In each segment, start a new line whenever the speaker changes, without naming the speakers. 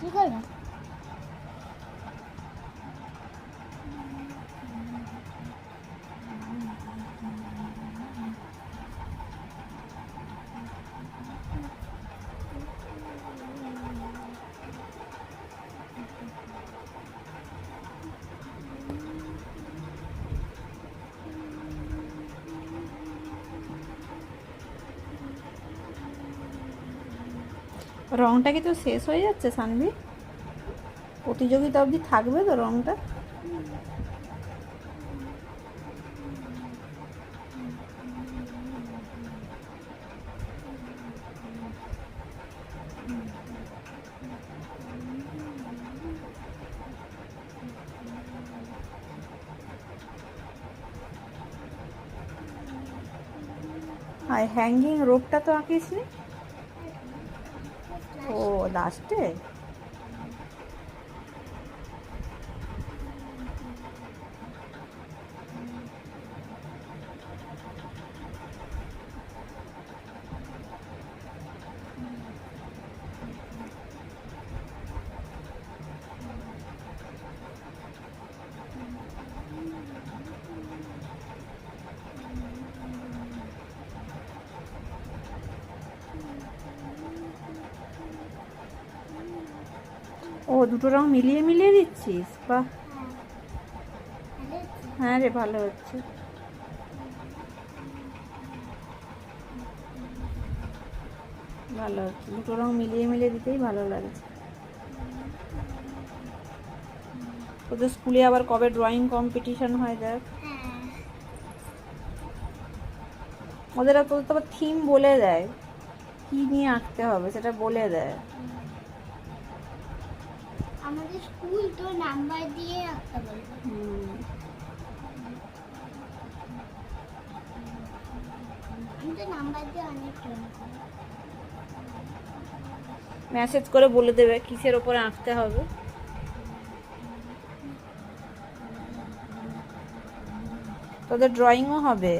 ঠিক হলো?
রংটা কি তো শেষ হয়ে যাচ্ছে সানভি? প্রতিযোগিতা অবধি থাকবে তো রংটা? আর হ্যাঙ্গিং রোপটা তো আঁকিস নি? ও লাস্টে? ও দুটো রং মিলিয়ে মিলিয়ে দিচ্ছিস? বাহ, হ্যাঁ রে, ভালো হচ্ছে। ভালো হচ্ছে, দুটো রং মিলিয়ে মিলিয়ে দিতেই ভালো লাগছে। তোদের স্কুলে আবার কবে ড্রয়িং কম্পিটিশন হয় দেখ। তোদের তো আবার থিম বলে দেয়, কি নিয়ে আঁকতে হবে সেটা বলে দেয়।
আমাদের স্কুল তো নাম্বার দিয়ে আঁকতে বলবে। আমি তো নাম্বার দিয়ে অনেক ড্রয়িং করি।
মেসেজ করে বলে দেবে কিসের ওপরে আঁকতে হবে। তোদের ড্রয়িংও হবে।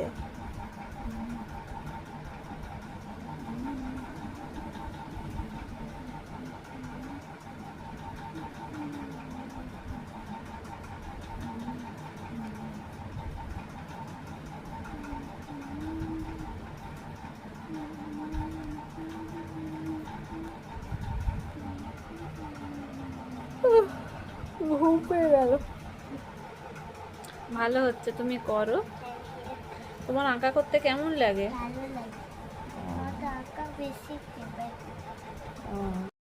ঘুম পেয়ে গেল। ভালো হচ্ছে, তুমি করো। তোমার আঁকা করতে কেমন লাগে?
ভালো লাগে। আমার তো আঁকা বেশি ফেভারিট।